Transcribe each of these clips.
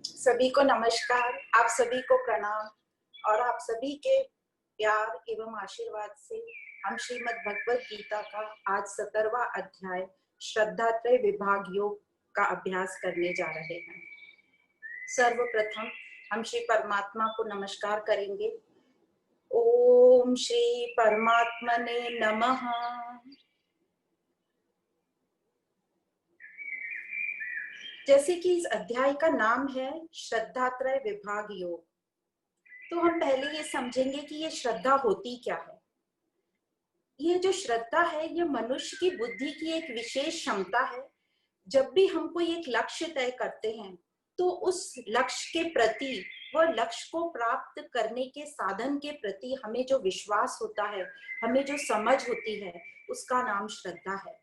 सभी को नमस्कार, आप सभी को प्रणाम और आप सभी के प्यार एवं आशीर्वाद से हम श्रीमद् भगवत गीता का आज 17वां अध्याय श्रद्धात्रय विभाग योग का अभ्यास करने जा रहे हैं। सर्वप्रथम हम श्री परमात्मा को नमस्कार करेंगे। ओम श्री परमात्मने नमः। जैसे कि इस अध्याय का नाम है श्रद्धात्रय विभाग योग, तो हम पहले ये समझेंगे कि ये श्रद्धा होती क्या है। ये जो श्रद्धा है ये मनुष्य की बुद्धि की एक विशेष क्षमता है। जब भी हम कोई एक लक्ष्य तय करते हैं तो उस लक्ष्य के प्रति, वह लक्ष्य को प्राप्त करने के साधन के प्रति हमें जो विश्वास होता है, हमें जो समझ होती है, उसका नाम श्रद्धा है।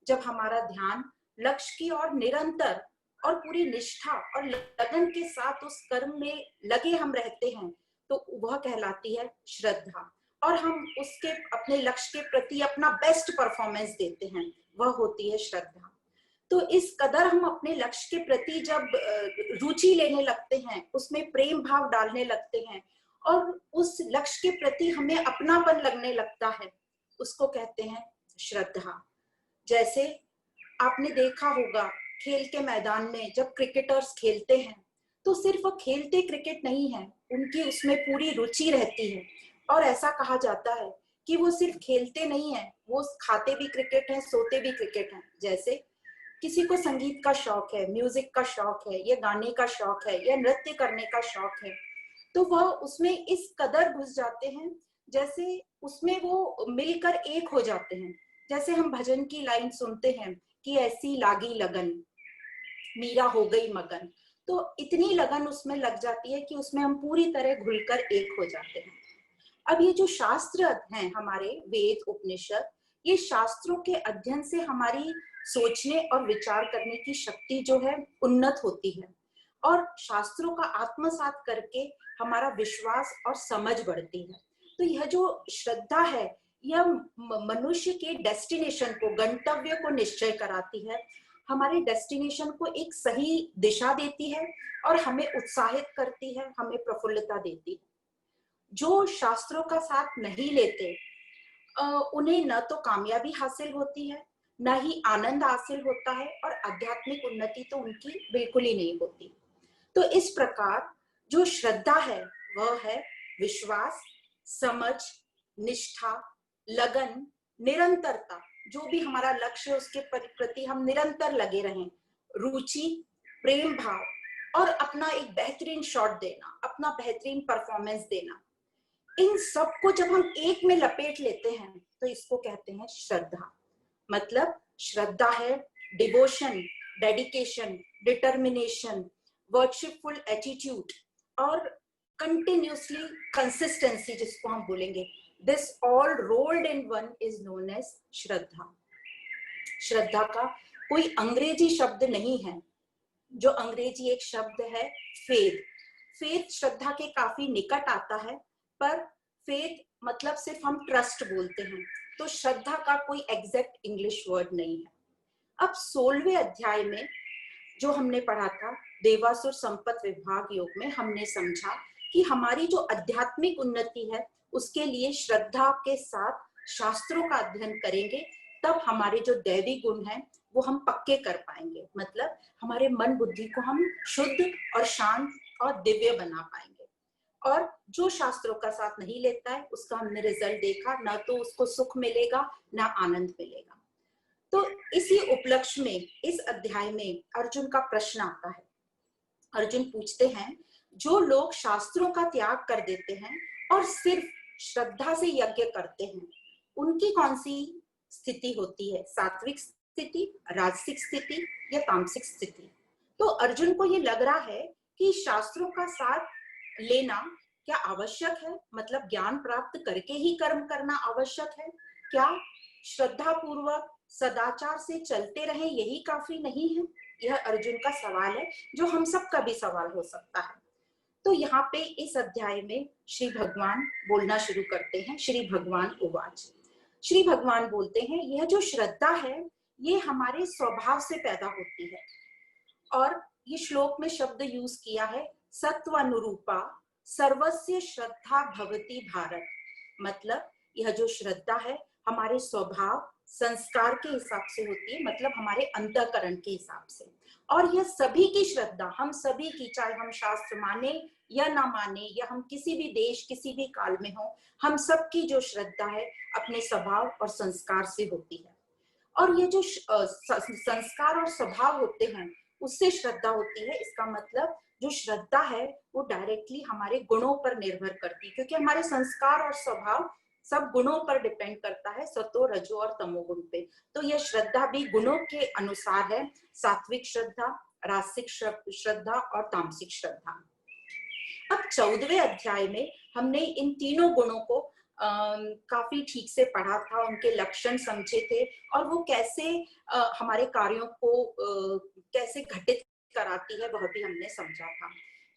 जब हमारा ध्यान लक्ष्य की ओर निरंतर और पूरी निष्ठा और लगन के साथ उस कर्म में लगे हम रहते हैं तो वह कहलाती है श्रद्धा, और हम उसके अपने लक्ष्य के प्रति अपना बेस्ट परफॉर्मेंस देते हैं, वह होती है श्रद्धा। तो इस कदर हम अपने लक्ष्य के प्रति जब रुचि लेने लगते हैं, उसमें प्रेम भाव डालने लगते हैं और उस लक्ष्य के प्रति हमें अपनापन लगने लगता है, उसको कहते हैं श्रद्धा। जैसे आपने देखा होगा खेल के मैदान में जब क्रिकेटर्स खेलते हैं तो सिर्फ वो खेलते क्रिकेट नहीं है, उनकी उसमें पूरी रुचि रहती है और ऐसा कहा जाता है कि वो सिर्फ खेलते नहीं है, वो खाते भी क्रिकेट हैं, सोते भी क्रिकेट हैं। जैसे किसी को संगीत का शौक है, म्यूजिक का शौक है, या गाने का शौक है, या नृत्य करने का शौक है, तो वह उसमें इस कदर घुस जाते हैं, जैसे उसमें वो मिलकर एक हो जाते हैं। जैसे हम भजन की लाइन सुनते हैं कि ऐसी लागी लगन, मीरा हो गई मगन, तो इतनी लगन उसमें लग जाती है कि उसमें हम पूरी तरह घुलकर एक हो जाते हैं। अब ये जो शास्त्र हैं हमारे वेद उपनिषद, ये शास्त्रों के अध्ययन से हमारी सोचने और विचार करने की शक्ति जो है उन्नत होती है और शास्त्रों का आत्मसात करके हमारा विश्वास और समझ बढ़ती है। तो यह जो श्रद्धा है यह मनुष्य के डेस्टिनेशन को, गंतव्य को निश्चय कराती है, हमारे डेस्टिनेशन को एक सही दिशा देती है और हमें उत्साहित करती है, हमें प्रफुल्लता देती है। जो शास्त्रों का साथ नहीं लेते उन्हें न तो कामयाबी हासिल होती है, न ही आनंद हासिल होता है और आध्यात्मिक उन्नति तो उनकी बिल्कुल ही नहीं होती। तो इस प्रकार जो श्रद्धा है वह है विश्वास, समझ, निष्ठा, लगन, निरंतरता। जो भी हमारा लक्ष्य है उसके प्रति हम निरंतर लगे रहें, रुचि, प्रेम भाव और अपना एक बेहतरीन शॉट देना, अपना बेहतरीन परफॉर्मेंस देना। इन सब को जब हम एक में लपेट लेते हैं तो इसको कहते हैं श्रद्धा। मतलब श्रद्धा है devotion, dedication, determination, worshipful attitude और कंटिन्यूसली कंसिस्टेंसी, जिसको हम बोलेंगे। This all rolled in one is known as shraddha. श्रद्धा का कोई अंग्रेजी शब्द नहीं है। जो अंग्रेजी एक शब्द है फेथ, फेथ श्रद्धा के काफी निकट आता है, पर फेथ मतलब सिर्फ हम ट्रस्ट बोलते हैं, तो श्रद्धा का कोई एग्जैक्ट इंग्लिश वर्ड नहीं है। अब 16वें अध्याय में जो हमने पढ़ा था देवासुर संपत्ति विभाग योग में, हमने समझा कि हमारी जो आध्यात्मिक उन्नति है उसके लिए श्रद्धा के साथ शास्त्रों का अध्ययन करेंगे, तब हमारे जो दैवी गुण हैं वो हम पक्के कर पाएंगे। मतलब हमारे मन बुद्धि को हम शुद्ध और शांत और दिव्य बना पाएंगे। और जो शास्त्रों का साथ नहीं लेता है उसका हमने रिजल्ट देखा, ना तो उसको सुख मिलेगा ना आनंद मिलेगा। तो इसी उपलक्ष्य में इस अध्याय में अर्जुन का प्रश्न आता है। अर्जुन पूछते हैं, जो लोग शास्त्रों का त्याग कर देते हैं और सिर्फ श्रद्धा से यज्ञ करते हैं, उनकी कौन सी स्थिति होती है? सात्विक स्थिति, राजसिक स्थिति या तामसिक स्थिति? तो अर्जुन को ये लग रहा है कि शास्त्रों का साथ लेना क्या आवश्यक है? मतलब ज्ञान प्राप्त करके ही कर्म करना आवश्यक है क्या? श्रद्धा पूर्वक सदाचार से चलते रहे यही काफी नहीं है? यह अर्जुन का सवाल है, जो हम सबका भी सवाल हो सकता है। तो यहाँ पे इस अध्याय में श्री भगवान बोलना शुरू करते हैं। श्री भगवान उवाच, श्री भगवान बोलते हैं, यह जो श्रद्धा है ये हमारे स्वभाव से पैदा होती है और ये श्लोक में शब्द यूज किया है सत्वानुरूपा सर्वस्य श्रद्धा भवति भारत। मतलब यह जो श्रद्धा है हमारे स्वभाव संस्कार के हिसाब से होती है, मतलब हमारे अंतःकरण के हिसाब से। और यह सभी की श्रद्धा, हम सभी की, चाहे हम शास्त्र माने या ना माने, या हम किसी भी देश किसी भी काल में हो, हम सबकी जो श्रद्धा है अपने स्वभाव और संस्कार से होती है। और ये जो संस्कार और स्वभाव होते हैं उससे श्रद्धा होती है। इसका मतलब जो श्रद्धा है वो डायरेक्टली हमारे गुणों पर निर्भर करती है, क्योंकि हमारे संस्कार और स्वभाव सब गुणों पर डिपेंड करता है, सतो रजो और तमोगुण पे। तो यह श्रद्धा भी गुणों के अनुसार है, सात्विक श्रद्धा, रासिक श्रद्धा और तामसिक श्रद्धा। अब 14वें अध्याय में हमने इन तीनों गुणों को काफी ठीक से पढ़ा था, उनके लक्षण समझे थे और वो कैसे हमारे कार्यों को कैसे घटित कराती है वह भी हमने समझा था।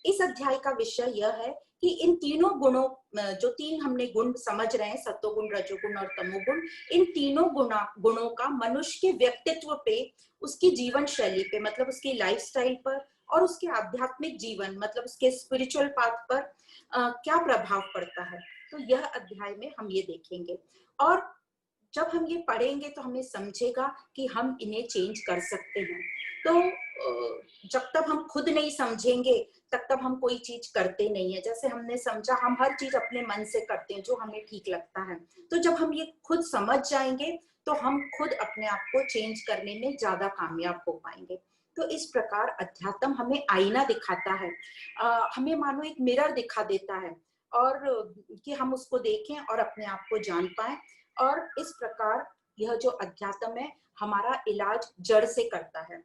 इस अध्याय का विषय यह है कि इन तीनों गुणों, जो तीन हमने गुण समझ रहे हैं, सत्वगुण, रजोगुण और तमोगुण, इन तीनों गुणों का मनुष्य के व्यक्तित्व पे, उसकी जीवन शैली पे, मतलब उसकी लाइफस्टाइल पर और उसके आध्यात्मिक जीवन मतलब उसके स्पिरिचुअल पाथ पर क्या प्रभाव पड़ता है। तो यह अध्याय में हम ये देखेंगे और जब हम ये पढ़ेंगे तो हमें समझेगा कि हम इन्हें चेंज कर सकते हैं। तो जब तक हम खुद नहीं समझेंगे तब तक हम कोई चीज करते नहीं है। जैसे हमने समझा, हम हर चीज अपने मन से करते हैं जो हमें ठीक लगता है। तो जब हम ये खुद समझ जाएंगे तो हम खुद अपने आप को चेंज करने में ज्यादा कामयाब हो पाएंगे। तो इस प्रकार अध्यात्म हमें आईना दिखाता है, हमें मानो एक मिरर दिखा देता है और कि हम उसको देखें और अपने आप को जान पाएं। और इस प्रकार यह जो अध्यात्म है हमारा इलाज जड़ से करता है।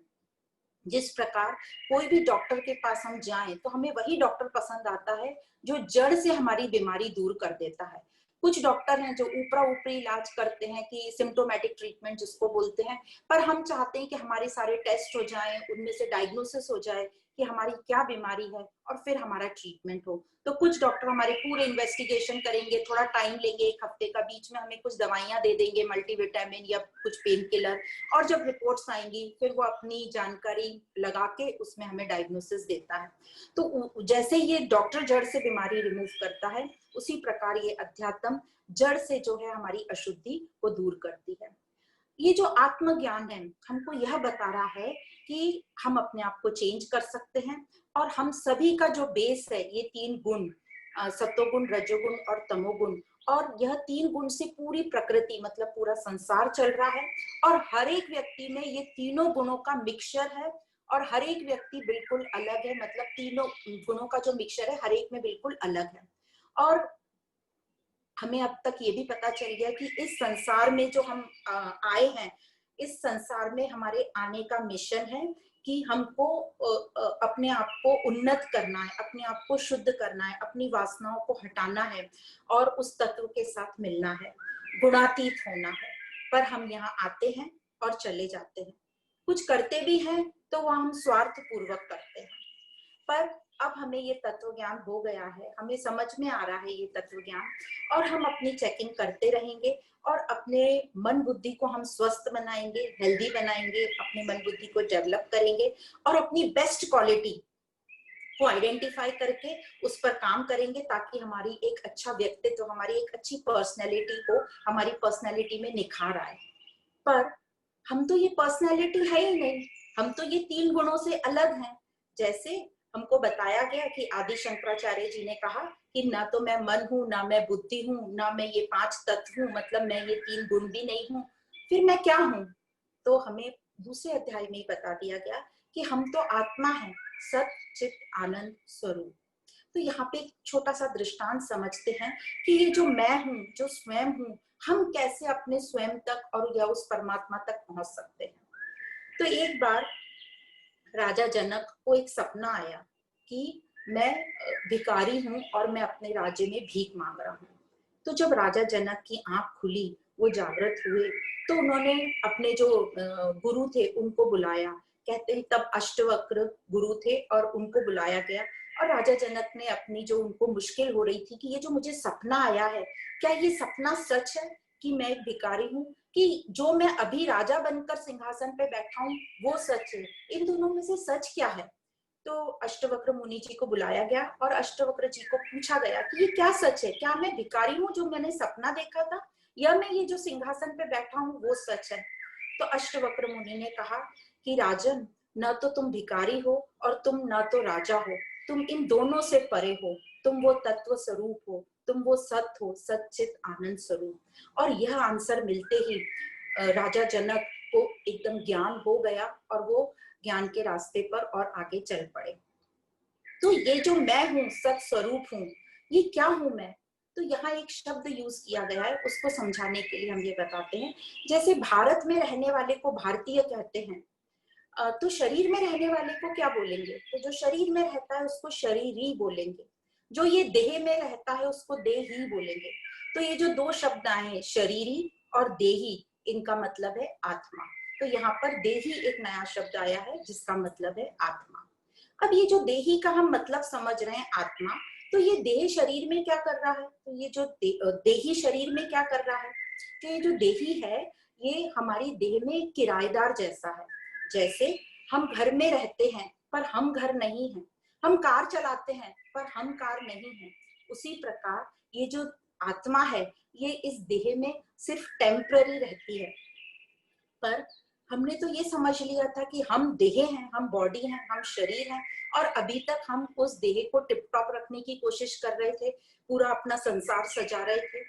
जिस प्रकार कोई भी डॉक्टर के पास हम जाएं तो हमें वही डॉक्टर पसंद आता है जो जड़ से हमारी बीमारी दूर कर देता है। कुछ डॉक्टर हैं जो ऊपरा ऊपरी इलाज करते हैं कि सिम्टोमेटिक ट्रीटमेंट जिसको बोलते हैं, पर हम चाहते हैं कि हमारे सारे टेस्ट हो जाएं, उनमें से डायग्नोसिस हो जाए कि हमारी क्या बीमारी है और फिर हमारा ट्रीटमेंट हो। तो कुछ डॉक्टर हमारे पूरे इन्वेस्टिगेशन करेंगे, थोड़ा टाइम लेंगे, एक हफ्ते का, बीच में हमें कुछ दवाइयां दे देंगे, मल्टीविटामिन या कुछ पेन किलर, और जब रिपोर्ट्स आएंगी फिर वो अपनी जानकारी लगा के उसमें हमें डायग्नोसिस देता है। तो जैसे ये डॉक्टर जड़ से बीमारी रिमूव करता है, उसी प्रकार ये अध्यात्म जड़ से जो है हमारी अशुद्धि को दूर करती है। ये जो आत्मज्ञान है हमको यह बता रहा है कि हम अपने आप को चेंज कर सकते हैं और हम सभी का जो बेस है ये तीन गुण, सत्वगुण, रजोगुण और तमोगुण, और यह तीन गुण से पूरी प्रकृति मतलब पूरा संसार चल रहा है। और हर एक व्यक्ति में ये तीनों गुणों का मिक्सचर है और हर एक व्यक्ति बिल्कुल अलग है, मतलब तीनों गुणों का जो मिक्सचर है हर एक में बिल्कुल अलग है। और हमें अब तक ये भी पता चल गया कि इस संसार में जो हम आए हैं, इस संसार में हमारे आने का मिशन है कि हमको अपने आप को उन्नत करना है, अपने आप को शुद्ध करना है, अपनी वासनाओं को हटाना है और उस तत्व के साथ मिलना है, गुणातीत होना है। पर हम यहाँ आते हैं और चले जाते हैं, कुछ करते भी हैं तो वह हम स्वार्थ पूर्वक करते हैं। पर अब हमें ये तत्व ज्ञान हो गया है, हमें समझ में आ रहा है ये तत्व ज्ञान, और हम अपनी चेकिंग करते रहेंगे और अपने मन बुद्धि को हम स्वस्थ बनाएंगे, हेल्दी बनाएंगे, अपने मन बुद्धि को डेवलप करेंगे और अपनी बेस्ट क्वालिटी को आइडेंटिफाई करके उस पर काम करेंगे ताकि हमारी एक अच्छा व्यक्तित्व, हमारी एक अच्छी पर्सनैलिटी को, हमारी पर्सनैलिटी में निखार आए। पर हम तो ये पर्सनैलिटी है ही नहीं, हम तो ये तीन गुणों से अलग हैं। जैसे हमको बताया गया कि आदि शंकराचार्य जी ने कहा कि ना तो मैं मन हूं, ना मैं बुद्धि हूं, ना मैं ये पांच तत्व हूं, मतलब मैं ये तीन गुण भी नहीं हूं, फिर मैं क्या हूं? तो हमें दूसरे अध्याय में ही बता दिया गया कि हम तो आत्मा है, सत चित आनंद स्वरूप। तो यहाँ पे एक छोटा सा दृष्टांत समझते हैं कि ये जो मैं हूँ, जो स्वयं हूँ, हम कैसे अपने स्वयं तक और या उस परमात्मा तक पहुंच सकते हैं। तो एक बार राजा जनक को एक सपना आया कि मैं भिखारी हूँ और मैं अपने राज्य में भीख मांग रहा हूँ। तो जब राजा जनक की आंख खुली, वो जागृत हुए, तो उन्होंने अपने जो गुरु थे उनको बुलाया। कहते हैं तब अष्टवक्र गुरु थे और उनको बुलाया गया और राजा जनक ने अपनी जो उनको मुश्किल हो रही थी कि ये जो मुझे सपना आया है, क्या ये सपना सच है, कि मैं एक भिखारी हूँ, कि जो मैं अभी राजा बनकर सिंहासन पे बैठा हूँ वो सच है, इन दोनों में से सच क्या है? तो अष्टवक्र मुनि जी को बुलाया गया और अष्टवक्र जी को पूछा गया कि ये क्या सच है, क्या मैं भिखारी हूँ जो मैंने सपना देखा था, या मैं ये जो सिंहासन पे बैठा हूँ वो सच है? तो अष्टवक्र मुनि ने कहा कि राजन, न तो तुम भिखारी हो और तुम न तो राजा हो, तुम इन दोनों से परे हो, तुम वो तत्व स्वरूप हो, तुम वो सत हो, सच्चित आनंद स्वरूप। और यह आंसर मिलते ही राजा जनक को एकदम ज्ञान हो गया और वो ज्ञान के रास्ते पर और आगे चल पड़े। तो ये जो मैं हूँ, सत स्वरूप हूँ, ये क्या हूँ मैं? तो यहाँ एक शब्द यूज किया गया है, उसको समझाने के लिए हम ये बताते हैं। जैसे भारत में रहने वाले को भारतीय कहते हैं, तो शरीर में रहने वाले को क्या बोलेंगे? तो जो शरीर में रहता है उसको शरीरी बोलेंगे, जो ये देह में रहता है उसको देही बोलेंगे। तो ये जो दो शब्द आए हैं, शरीरी और देही, इनका मतलब है आत्मा। तो यहाँ पर देही एक नया शब्द आया है जिसका मतलब है आत्मा। अब ये जो देही का हम मतलब समझ रहे हैं आत्मा, तो ये देह शरीर में क्या कर रहा है? तो ये जो देही शरीर में क्या कर रहा है? तो ये जो देही है ये हमारी देह में एक किराएदार जैसा है। जैसे हम घर में रहते हैं पर हम घर नहीं हैं, हम कार चलाते हैं पर हम कार नहीं हैं, उसी प्रकार ये जो आत्मा है ये इस देह में सिर्फ टेम्पररी रहती है। पर हमने तो ये समझ लिया था कि हम देह हैं, हम बॉडी हैं, हम शरीर हैं, और अभी तक हम उस देह को टिप टॉप रखने की कोशिश कर रहे थे, पूरा अपना संसार सजा रहे थे।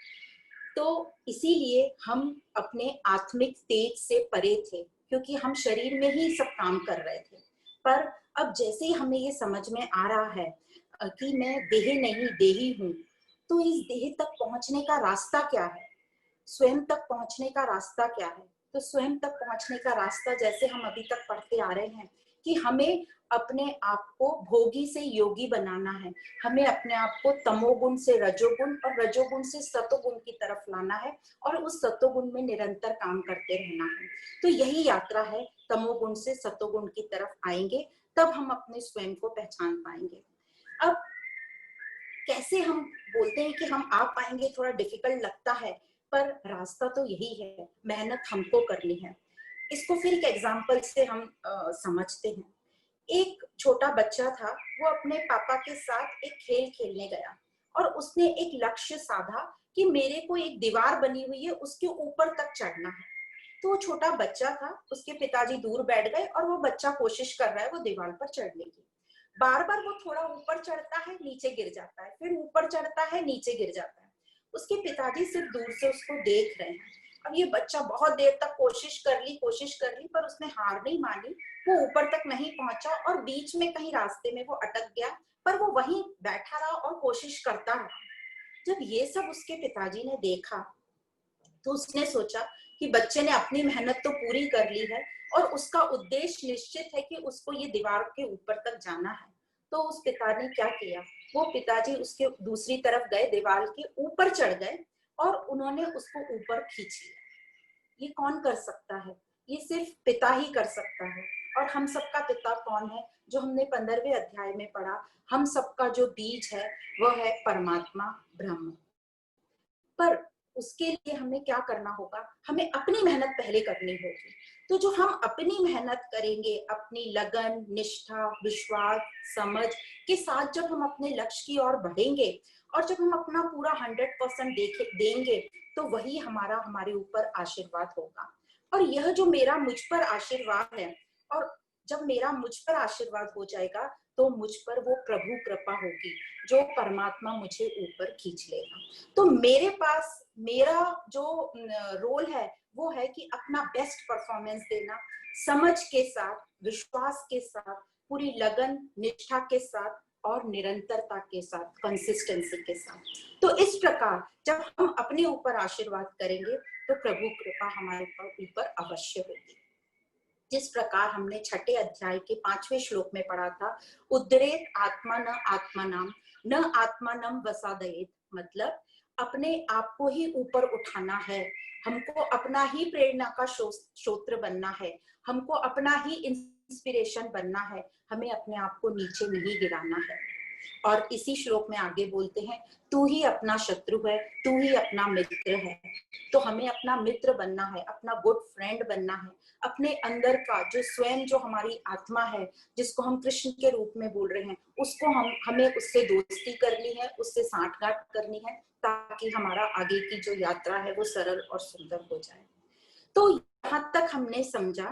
तो इसीलिए हम अपने आत्मिक तेज से परे थे, क्योंकि हम शरीर में ही सब काम कर रहे थे। पर अब जैसे ही हमें ये समझ में आ रहा है कि मैं देह नहीं देही हूँ, तो इस देह तक पहुंचने का रास्ता क्या है, स्वयं तक पहुंचने का रास्ता क्या है? तो स्वयं तक पहुंचने का रास्ता, जैसे हम अभी तक पढ़ते आ रहे हैं कि हमें अपने आप को भोगी से योगी बनाना है, हमें अपने आप को तमोगुण से रजोगुण और रजोगुण से सतोगुण की तरफ लाना है, और उस सतोगुण में निरंतर काम करते रहना है। तो यही यात्रा है, तमोगुण से सतोगुण की तरफ आएंगे तब हम अपने स्वयं को पहचान पाएंगे। अब कैसे हम बोलते हैं कि हम आ पाएंगे, थोड़ा डिफिकल्ट लगता है, पर रास्ता तो यही है, मेहनत हमको करनी है। इसको फिर एक एग्जांपल से हम समझते हैं। एक छोटा बच्चा था, वो अपने पापा के साथ एक खेल खेलने गया और उसने एक लक्ष्य साधा कि मेरे को एक दीवार बनी हुई है उसके ऊपर तक चढ़ना है। तो वो छोटा बच्चा था, उसके पिताजी दूर बैठ गए और वो बच्चा कोशिश कर रहा है वो दीवार पर चढ़ने की। बार बार वो थोड़ा ऊपर चढ़ता है, नीचे गिर जाता है, फिर ऊपर चढ़ता है, नीचे गिर जाता है। उसके पिताजी सिर्फ दूर से उसको देख रहे हैं। अब ये बच्चा बहुत देर तक कोशिश कर ली, पर उसने हार नहीं मानी। वो ऊपर तक नहीं पहुंचा और बीच में कहीं रास्ते में वो अटक गया, पर वो वहीं बैठा रहा और कोशिश करता रहा। जब ये सब उसके पिताजी ने देखा तो उसने सोचा कि बच्चे ने अपनी मेहनत तो पूरी कर ली है और उसका उद्देश्य निश्चित है कि उसको ये दीवार के ऊपर तक जाना है। तो उस पिता ने क्या किया, वो पिताजी उसके दूसरी तरफ गए, दीवार के ऊपर चढ़ गए और उन्होंने उसको ऊपर खींच लिया। ये कौन कर सकता है? ये सिर्फ पिता ही कर सकता है। और हम सबका पिता कौन है? जो हमने 15वें अध्याय में पढ़ा, हम सबका जो बीज है वह है परमात्मा ब्रह्म। पर उसके लिए हमें क्या करना होगा? हमें अपनी मेहनत पहले करनी होगी। तो जो हम अपनी मेहनत करेंगे, अपनी लगन, निष्ठा, विश्वास, समझ के साथ जब हम अपने लक्ष्य की ओर बढ़ेंगे और जब हम अपना पूरा 100% देंगे, तो वही हमारे ऊपर आशीर्वाद होगा। और यह जो मेरा मुझ पर आशीर्वाद है, और जब मेरा मुझ पर आशीर्वाद हो जाएगा तो मुझ पर वो प्रभु कृपा होगी, जो परमात्मा मुझे ऊपर खींच लेगा। तो मेरे पास मेरा जो रोल है वो है कि अपना बेस्ट परफॉर्मेंस देना, समझ के साथ, विश्वास के साथ, पूरी लगन, निष्ठा के साथ और निरंतरता के साथ, कंसिस्टेंसी के साथ। तो इस प्रकार जब हम अपने ऊपर आशीर्वाद करेंगे तो प्रभु कृपा हमारे ऊपर अवश्य होगी। जिस प्रकार हमने छठे अध्याय के 5वें श्लोक में पढ़ा था, उद्धरेत आत्मा न आत्मानाम न आत्मानम वसादयेत, मतलब अपने आप को ही ऊपर उठाना है, हमको अपना ही प्रेरणा का स्रोत बनना है, हमको अपना ही इंस्पिरेशन बनना है, हमें अपने आप को नीचे नहीं गिराना है। और इसी श्लोक में आगे बोलते हैं, तू ही अपना शत्रु है, तू ही अपना मित्र है। तो हमें अपना मित्र बनना है, अपना गुड फ्रेंड बनना है। अपने अंदर का जो स्वयं, जो हमारी आत्मा है, जिसको हम कृष्ण के रूप में बोल रहे हैं, उसको हमें उससे दोस्ती करनी है, उससे सांठगांठ करनी है, ताकि हमारा आगे की जो यात्रा है वो सरल और सुंदर हो जाए। तो यहाँ तक हमने समझा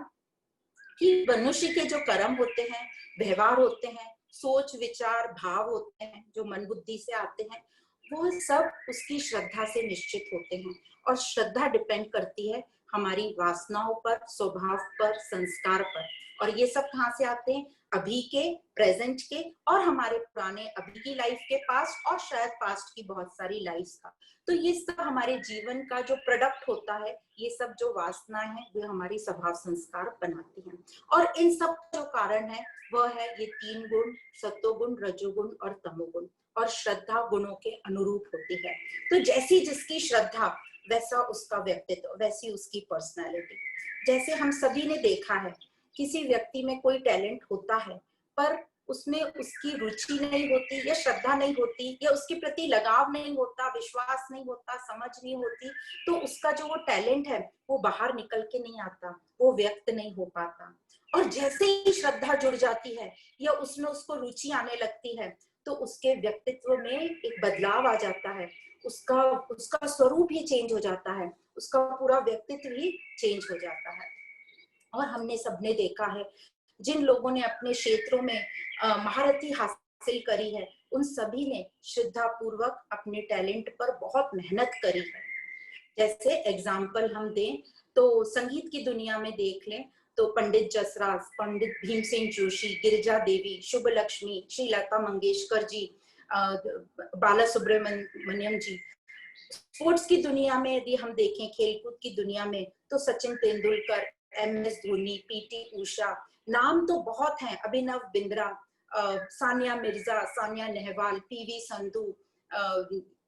कि मनुष्य के जो कर्म होते हैं, व्यवहार होते हैं, सोच विचार भाव होते हैं, जो मन बुद्धि से आते हैं, वो सब उसकी श्रद्धा से निश्चित होते हैं। और श्रद्धा डिपेंड करती है हमारी वासनाओं पर, स्वभाव पर, संस्कार पर। और ये सब कहाँ से आते हैं? अभी के, प्रेजेंट के, और हमारे पुराने अभी की लाइफ के, पास्ट, और शायद पास्ट की बहुत सारी लाइफ का। तो ये सब हमारे जीवन का जो प्रोडक्ट होता है, ये सब जो वासनाएं हैं, वो हमारी स्वभाव संस्कार बनाती हैं। और इन सब जो कारण है वह है ये 3 गुण, सत्वगुण, रजोगुण और तमोगुण। और श्रद्धा गुणों के अनुरूप होती है। तो जैसी जिसकी श्रद्धा, वैसा उसका व्यक्तित्व, वैसी उसकी पर्सनालिटी। जैसे हम सभी ने देखा है, किसी व्यक्ति में कोई टैलेंट होता है, पर उसमें उसकी रुचि नहीं होती, या श्रद्धा नहीं होती, या उसके प्रति लगाव नहीं होता, विश्वास नहीं होता, समझ नहीं होती, तो उसका जो वो टैलेंट है वो बाहर निकल के नहीं आता, वो व्यक्त नहीं हो पाता। और जैसे ही श्रद्धा जुड़ जाती है, या उसमें उसको रुचि आने लगती है, तो उसके व्यक्तित्व में एक बदलाव आ जाता है, उसका उसका स्वरूप ही चेंज हो जाता है, उसका पूरा व्यक्तित्व ही चेंज हो जाता है। और हमने सबने देखा है, जिन लोगों ने अपने क्षेत्रों में महारथी हासिल करी है, उन सभी ने श्रद्धा पूर्वक अपने टैलेंट पर बहुत मेहनत करी है। जैसे एग्जाम्पल हम दें तो संगीत की दुनिया में देख लें तो पंडित जसराज, पंडित भीमसेन जोशी, गिरिजा देवी, शुभ लक्ष्मी, श्री लता मंगेशकर जी, बाला सुब्रमण्यम जी। स्पोर्ट्स की दुनिया में यदि हम देखें, खेलकूद की दुनिया में, तो सचिन तेंदुलकर, MS धोनी, PT उषा, नाम तो बहुत हैं, अभिनव बिंद्रा, सानिया मिर्जा, सानिया नेहवाल, PV संधू,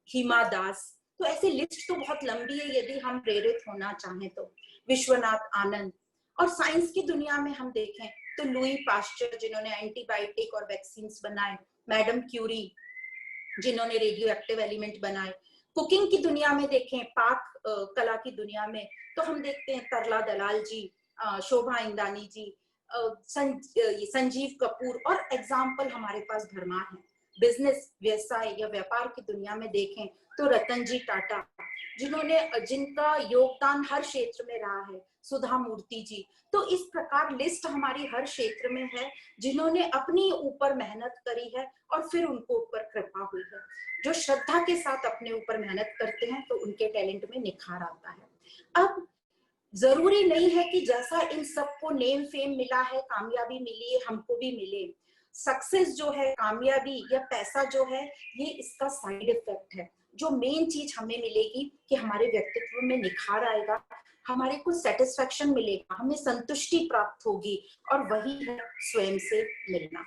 हिमा दास। तो ऐसे लिस्ट तो बहुत लंबी है यदि हम प्रेरित होना चाहें तो। विश्वनाथ आनंद। और साइंस की दुनिया में हम देखें तो लुई पास्चर, जिन्होंने एंटीबायोटिक और वैक्सीन बनाए, मैडम क्यूरी, जिन्होंने रेडियो एक्टिव एलिमेंट बनाए। कुकिंग की दुनिया में देखें, पाक कला की दुनिया में, तो हम देखते हैं तरला दलाल जी, शोभा इंदानी जी, संजीव कपूर, और एग्जाम्पल हमारे पास भरमार है। बिजनेस, व्यवसाय या व्यापार की दुनिया में देखें तो रतन जी टाटा, जिनका योगदान हर क्षेत्र में रहा है, सुधा मूर्ति जी। तो इस प्रकार लिस्ट हमारी हर क्षेत्र में है, जिन्होंने अपनी ऊपर मेहनत करी है और फिर उनको ऊपर कृपा हुई है। जो श्रद्धा के साथ अपने ऊपर मेहनत करते हैं तो उनके टैलेंट में निखार आता है। अब जरूरी नहीं है कि जैसा इन सबको नेम फेम मिला है, कामयाबी मिली है, हमको भी मिले। सक्सेस जो है, कामयाबी या पैसा जो है, ये इसका साइड इफेक्ट है। जो मेन चीज हमें मिलेगी कि हमारे व्यक्तित्व में निखार आएगा, हमारे को सेटिस्फेक्शन मिलेगा, हमें संतुष्टि प्राप्त होगी, और वही है स्वयं से मिलना।